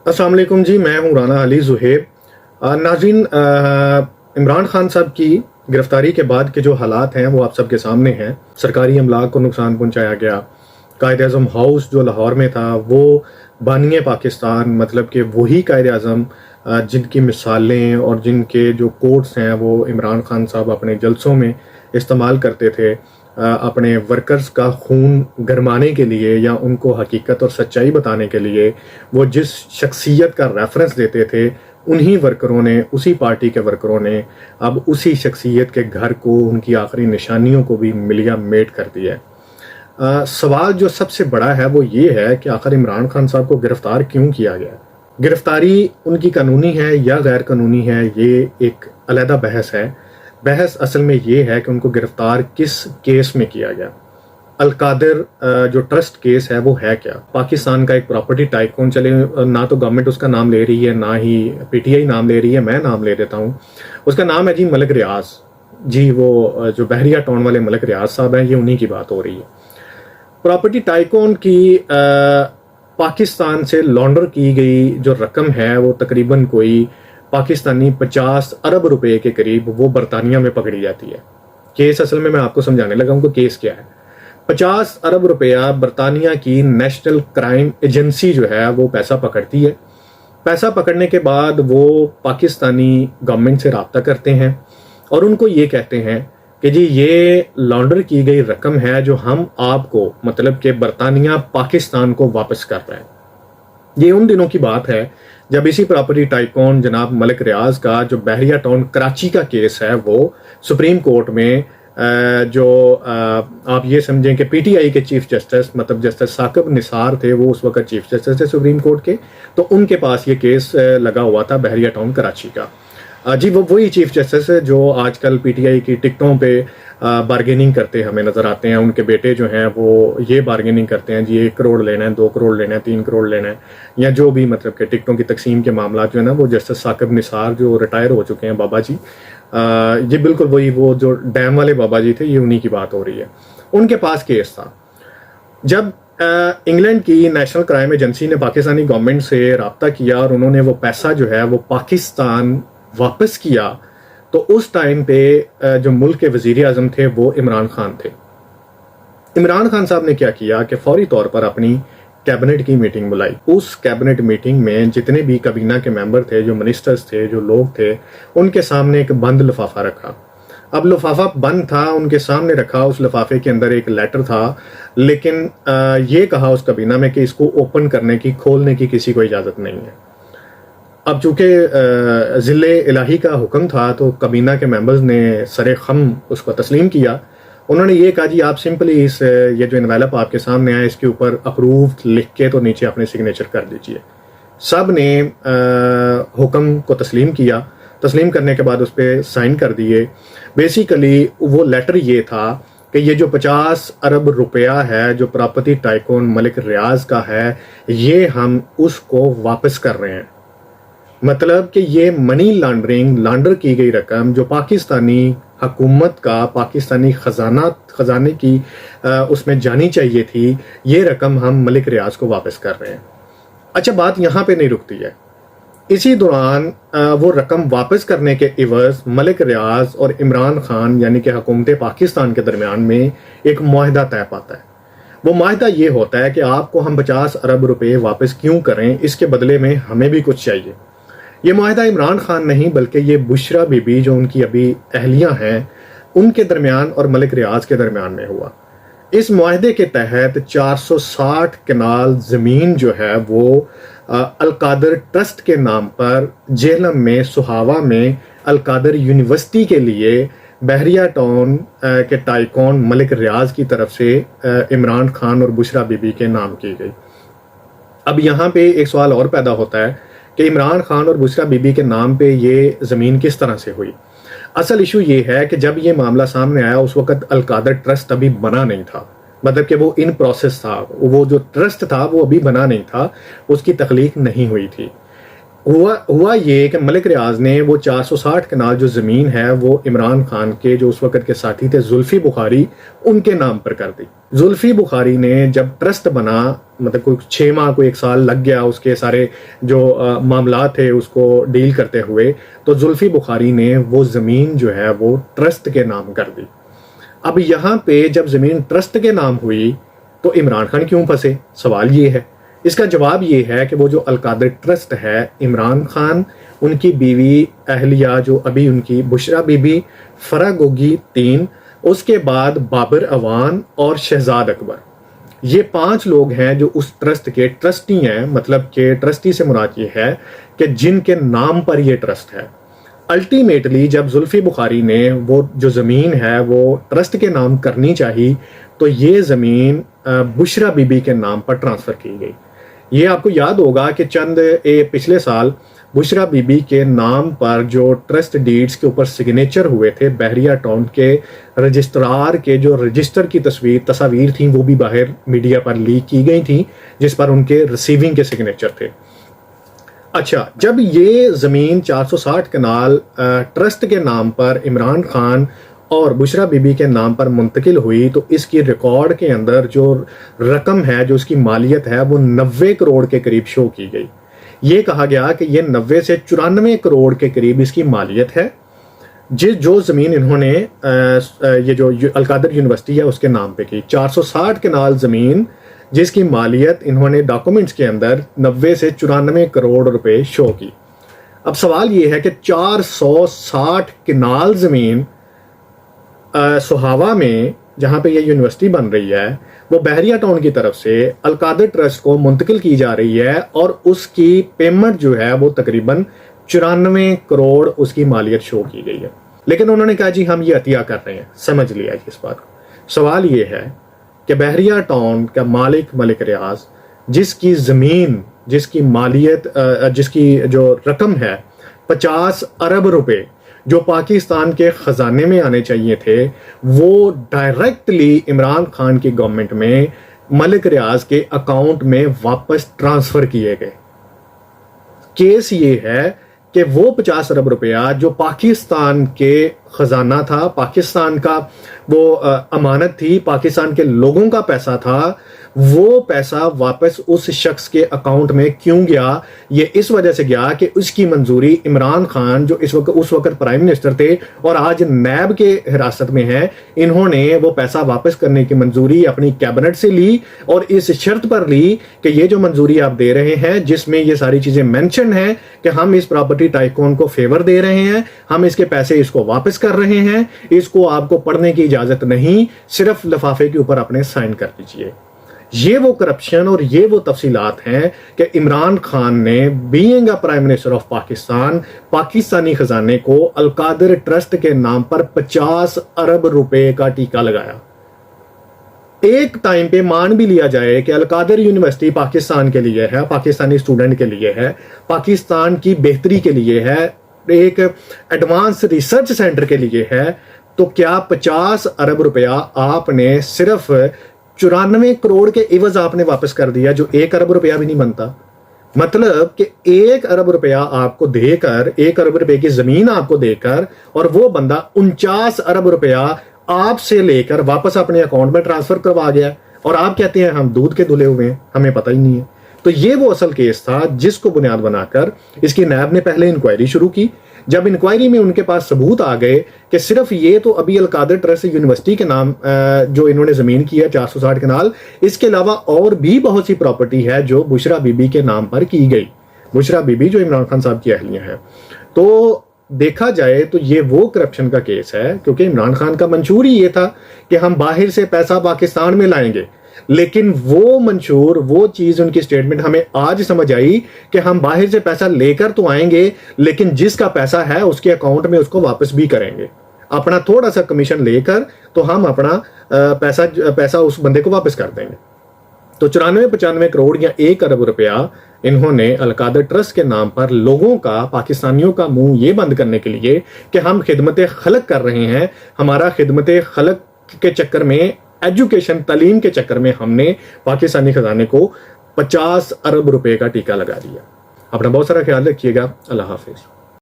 السلام علیکم جی، میں ہوں رانا علی زہیب۔ ناظرین، عمران خان صاحب کی گرفتاری کے بعد کے جو حالات ہیں وہ آپ سب کے سامنے ہیں۔ سرکاری املاک کو نقصان پہنچایا گیا۔ قائد اعظم ہاؤس جو لاہور میں تھا وہ بانی پاکستان، مطلب کہ وہی قائد اعظم جن کی مثالیں اور جن کے جو کوٹس ہیں وہ عمران خان صاحب اپنے جلسوں میں استعمال کرتے تھے، اپنے ورکرز کا خون گرمانے کے لیے یا ان کو حقیقت اور سچائی بتانے کے لیے وہ جس شخصیت کا ریفرنس دیتے تھے، انہی ورکروں نے، اسی پارٹی کے ورکروں نے اب اسی شخصیت کے گھر کو، ان کی آخری نشانیوں کو بھی ملیا میٹ کر دیا ہے۔ سوال جو سب سے بڑا ہے وہ یہ ہے کہ آخر عمران خان صاحب کو گرفتار کیوں کیا گیا؟ گرفتاری ان کی قانونی ہے یا غیر قانونی ہے، یہ ایک علیحدہ بحث ہے۔ بحث اصل میں یہ ہے کہ ان کو گرفتار کس کیس میں کیا گیا۔ القادر جو ٹرسٹ کیس ہے وہ ہے کیا؟ پاکستان کا ایک پراپرٹی ٹائکون، چلے نہ تو گورنمنٹ اس کا نام لے رہی ہے نہ ہی پی ٹی آئی نام لے رہی ہے، میں نام لے دیتا ہوں۔ اس کا نام ہے جی ملک ریاض جی، وہ جو بحریہ ٹاؤن والے ملک ریاض صاحب ہیں، یہ انہی کی بات ہو رہی ہے۔ پراپرٹی ٹائکون کی پاکستان سے لانڈر کی گئی جو رقم ہے وہ تقریباً کوئی پاکستانی 50 ارب روپے کے قریب وہ برطانیہ میں پکڑی جاتی ہے۔ کیس اصل میں آپ کو سمجھانے لگا ہوں کہ کیس کیا ہے۔ 50 ارب روپیہ برطانیہ کی نیشنل کرائم ایجنسی جو ہے وہ پیسہ پکڑتی ہے۔ پیسہ پکڑنے کے بعد وہ پاکستانی گورنمنٹ سے رابطہ کرتے ہیں اور ان کو یہ کہتے ہیں کہ جی یہ لانڈر کی گئی رقم ہے جو ہم آپ کو، مطلب کہ برطانیہ پاکستان کو واپس کر رہا ہے۔ یہ ان دنوں کی بات ہے جب اسی پراپرٹی ٹائکون جناب ملک ریاض کا جو بحریہ ٹاؤن کراچی کا کیس ہے وہ سپریم کورٹ میں جو آپ یہ سمجھیں کہ پی ٹی آئی کے چیف جسٹس، مطلب جسٹس ثاقب نثار تھے، وہ اس وقت چیف جسٹس تھے سپریم کورٹ کے، تو ان کے پاس یہ کیس لگا ہوا تھا بحریہ ٹاؤن کراچی کا۔ جی وہ وہی چیف جسٹس ہے جو آج کل پی ٹی آئی کی ٹکٹوں پہ بارگیننگ کرتے ہمیں نظر آتے ہیں۔ ان کے بیٹے جو ہیں وہ یہ بارگیننگ کرتے ہیں جی 1 کروڑ لینا ہے، 2 کروڑ لینا ہے، 3 کروڑ لینا ہے، یا جو بھی مطلب کہ ٹکٹوں کی تقسیم کے معاملات جو ہے نا وہ جسٹس ثاقب نثار جو ریٹائر ہو چکے ہیں بابا جی، یہ بالکل وہی وہ جو ڈیم والے بابا جی تھے، یہ انہی کی بات ہو رہی ہے۔ ان کے پاس کیس تھا۔ جب انگلینڈ کی نیشنل کرائم ایجنسی نے پاکستانی گورنمنٹ سے رابطہ کیا اور انہوں نے وہ پیسہ جو ہے وہ پاکستان واپس کیا، تو اس ٹائم پہ جو ملک کے وزیر اعظم تھے وہ عمران خان تھے۔ عمران خان صاحب نے کیا کیا کہ فوری طور پر اپنی کیبنٹ کی میٹنگ بلائی۔ اس کیبنٹ میٹنگ میں جتنے بھی کابینہ کے ممبر تھے، جو منسٹرز تھے، جو لوگ تھے، ان کے سامنے ایک بند لفافہ رکھا۔ اب لفافہ بند تھا، ان کے سامنے رکھا، اس لفافے کے اندر ایک لیٹر تھا، لیکن یہ کہا اس کابینہ میں کہ اس کو اوپن کرنے کی، کھولنے کی کسی کو اجازت نہیں ہے۔ اب چونکہ ذل الہی کا حکم تھا تو کابینہ کے ممبرز نے سر خم اس کو تسلیم کیا۔ انہوں نے یہ کہا جی آپ سمپلی یہ جو انویلپ آپ کے سامنے آیا اس کے اوپر اپرووڈ لکھ کے تو نیچے اپنے سگنیچر کر دیجئے۔ سب نے حکم کو تسلیم کیا۔ تسلیم کرنے کے بعد اس پہ سائن کر دیے۔ بیسیکلی وہ لیٹر یہ تھا کہ یہ جو 50 ارب روپیہ ہے جو پراپرٹی ٹائکون ملک ریاض کا ہے، یہ ہم اس کو واپس کر رہے ہیں۔ مطلب کہ یہ منی لانڈرنگ، لانڈر کی گئی رقم جو پاکستانی حکومت کا، پاکستانی خزانے کی اس میں جانی چاہیے تھی، یہ رقم ہم ملک ریاض کو واپس کر رہے ہیں۔ اچھا بات یہاں پہ نہیں رکتی ہے۔ اسی دوران وہ رقم واپس کرنے کے عوض ملک ریاض اور عمران خان یعنی کہ حکومت پاکستان کے درمیان میں ایک معاہدہ طے پاتا ہے۔ وہ معاہدہ یہ ہوتا ہے کہ آپ کو ہم 50 ارب روپے واپس کیوں کریں، اس کے بدلے میں ہمیں بھی کچھ چاہیے۔ یہ معاہدہ عمران خان نہیں بلکہ یہ بشرا بی بی جو ان کی ابھی اہلیہ ہیں ان کے درمیان اور ملک ریاض کے درمیان میں ہوا۔ اس معاہدے کے تحت 460 کنال زمین جو ہے وہ القادر ٹرسٹ کے نام پر جہلم میں، سہاوا میں القادر یونیورسٹی کے لیے بحریہ ٹاؤن کے ٹائکون ملک ریاض کی طرف سے عمران خان اور بشرا بی بی کے نام کی گئی۔ اب یہاں پہ ایک سوال اور پیدا ہوتا ہے کہ عمران خان اور بشرا بی بی کے نام پہ یہ زمین کس طرح سے ہوئی؟ اصل ایشو یہ ہے کہ جب یہ معاملہ سامنے آیا اس وقت القادر ٹرسٹ ابھی بنا نہیں تھا، مطلب کہ وہ ان پروسیس تھا، وہ جو ٹرسٹ تھا وہ ابھی بنا نہیں تھا، اس کی تخلیق نہیں ہوئی تھی۔ ہوا یہ کہ ملک ریاض نے وہ 460 کنال جو زمین ہے وہ عمران خان کے جو اس وقت کے ساتھی تھے زلفی بخاری، ان کے نام پر کر دی۔ زلفی بخاری نے جب ٹرسٹ بنا، مطلب کوئی 6 ماہ کوئی 1 سال لگ گیا اس کے سارے جو معاملات تھے اس کو ڈیل کرتے ہوئے، تو زلفی بخاری نے وہ زمین جو ہے وہ ٹرسٹ کے نام کر دی۔ اب یہاں پہ جب زمین ٹرسٹ کے نام ہوئی تو عمران خان کیوں پھنسے؟ سوال یہ ہے۔ اس کا جواب یہ ہے کہ وہ جو القادر ٹرسٹ ہے، عمران خان، ان کی بیوی اہلیہ جو ابھی ان کی بشرا بی بی، فرح گوگی 3، اس کے بعد بابر اوان اور شہزاد اکبر، یہ 5 لوگ ہیں جو اس ٹرسٹ کے ٹرسٹی ہیں۔ مطلب کہ ٹرسٹی سے مراد یہ ہے کہ جن کے نام پر یہ ٹرسٹ ہے۔ الٹیمیٹلی جب زلفی بخاری نے وہ جو زمین ہے وہ ٹرسٹ کے نام کرنی چاہی تو یہ زمین بشرا بی بی کے نام پر ٹرانسفر کی گئی۔ یہ آپ کو یاد ہوگا کہ پچھلے سال بشرا بی بی کے نام پر جو ٹرسٹ ڈیڈز کے اوپر سگنیچر ہوئے تھے، بحریہ ٹاؤن کے رجسٹرار کے جو رجسٹر کی تصاویر تھیں وہ بھی باہر میڈیا پر لیک کی گئی تھیں، جس پر ان کے ریسیونگ کے سگنیچر تھے۔ اچھا، جب یہ زمین 460 کنال ٹرسٹ کے نام پر عمران خان اور بشرا بی بی کے نام پر منتقل ہوئی تو اس کی ریکارڈ کے اندر جو رقم ہے، جو اس کی مالیت ہے، وہ 90 کروڑ کے قریب شو کی گئی۔ یہ کہا گیا کہ یہ 90 سے 94 کروڑ کے قریب اس کی مالیت ہے، جو زمین انہوں نے یہ جو القادر یونیورسٹی ہے اس کے نام پہ کی۔ 460 کنال زمین جس کی مالیت انہوں نے ڈاکومنٹس کے اندر 90 سے 94 کروڑ روپے شو کی۔ اب سوال یہ ہے کہ 460 کنال زمین سہاوا میں جہاں پہ یہ یونیورسٹی بن رہی ہے، وہ بحریہ ٹاؤن کی طرف سے القادر ٹرسٹ کو منتقل کی جا رہی ہے، اور اس کی پیمنٹ جو ہے وہ تقریباً 94 کروڑ اس کی مالیت شو کی گئی ہے۔ لیکن انہوں نے کہا جی ہم یہ عطیہ کر رہے ہیں۔ سمجھ لیا جی اس بات کو۔ سوال یہ ہے کہ بحریہ ٹاؤن کا مالک ملک ریاض، جس کی زمین، جس کی مالیت، جس کی جو رقم ہے 50 ارب روپے جو پاکستان کے خزانے میں آنے چاہیے تھے، وہ ڈائریکٹلی عمران خان کی گورنمنٹ میں ملک ریاض کے اکاؤنٹ میں واپس ٹرانسفر کیے گئے۔ کیس یہ ہے کہ وہ 50 ارب روپیہ جو پاکستان کے خزانہ تھا، پاکستان کا وہ امانت تھی، پاکستان کے لوگوں کا پیسہ تھا، وہ پیسہ واپس اس شخص کے اکاؤنٹ میں کیوں گیا؟ یہ اس وجہ سے گیا کہ اس کی منظوری عمران خان جو اس وقت پرائم منسٹر تھے اور آج نیب کے حراست میں ہیں، انہوں نے وہ پیسہ واپس کرنے کی منظوری اپنی کیبنٹ سے لی، اور اس شرط پر لی کہ یہ جو منظوری آپ دے رہے ہیں جس میں یہ ساری چیزیں مینشن ہیں کہ ہم اس پراپرٹی ٹائکون کو فیور دے رہے ہیں، ہم اس کے پیسے اس کو واپس کر رہے ہیں، اس کو آپ کو پڑھنے کی اجازت نہیں، صرف لفافے کے اوپر اپنے سائن کر دیجئے۔ یہ وہ کرپشن اور یہ وہ تفصیلات ہیں کہ عمران خان نے being a prime minister of Pakistan Pakistani خزانے کو القادر ٹرسٹ کے نام پر 50 ارب روپے کا ٹیکہ لگایا۔ ایک ٹائم پہ مان بھی لیا جائے کہ القادر یونیورسٹی پاکستان کے لیے ہے، پاکستانی اسٹوڈنٹ کے لیے ہے، پاکستان کی بہتری کے لیے ہے، ایک ایڈوانس ریسرچ سینٹر کے لیے ہے، تو کیا 50 ارب روپیہ آپ نے صرف 94 کروڑ کے عوض آپ نے واپس کر دیا، جو 1 ارب روپیہ بھی نہیں بنتا؟ مطلب کہ 1 ارب روپیہ آپ کو دے کر، 1 ارب روپے کی زمین آپ کو دے کر، اور وہ بندہ 49 ارب روپیہ آپ سے لے کر واپس اپنے اکاؤنٹ میں ٹرانسفر کروا گیا، اور آپ کہتے ہیں ہم دودھ کے دھلے ہوئے ہیں، ہمیں پتہ ہی نہیں ہے۔ تو یہ وہ اصل کیس تھا جس کو بنیاد بنا کر اس کی نیب نے پہلے انکوائری شروع کی۔ جب انکوائری میں ان کے پاس ثبوت آ گئے کہ صرف یہ تو ابھی القادر ٹرسٹ یونیورسٹی کے نام جو انہوں نے زمین کی ہے 460 کنال، اس کے علاوہ اور بھی بہت سی پراپرٹی ہے جو بشرا بی بی کے نام پر کی گئی، بشرا بی بی جو عمران خان صاحب کی اہلیہ ہیں۔ تو دیکھا جائے تو یہ وہ کرپشن کا کیس ہے، کیونکہ عمران خان کا منشور ہی یہ تھا کہ ہم باہر سے پیسہ پاکستان میں لائیں گے، لیکن وہ منشور، وہ چیز، ان کی سٹیٹمنٹ ہمیں آج سمجھ آئی کہ ہم باہر سے پیسہ لے کر تو آئیں گے، لیکن جس کا پیسہ ہے اس کے اکاؤنٹ میں اس کو واپس بھی کریں گے، اپنا تھوڑا سا کمیشن لے کر تو ہم اپنا پیسہ اس بندے کو واپس کر دیں گے۔ تو 94-95 کروڑ یا 1 ارب روپیہ انہوں نے القادر ٹرسٹ کے نام پر لوگوں کا، پاکستانیوں کا منہ یہ بند کرنے کے لیے کہ ہم خدمت خلق کر رہے ہیں، ہمارا خدمت خلق کے چکر میں، ایجوکیشن، تعلیم کے چکر میں ہم نے پاکستانی خزانے کو 50 ارب روپے کا ٹیکہ لگا دیا۔ اپنا بہت سارا خیال رکھیے گا. اللہ حافظ.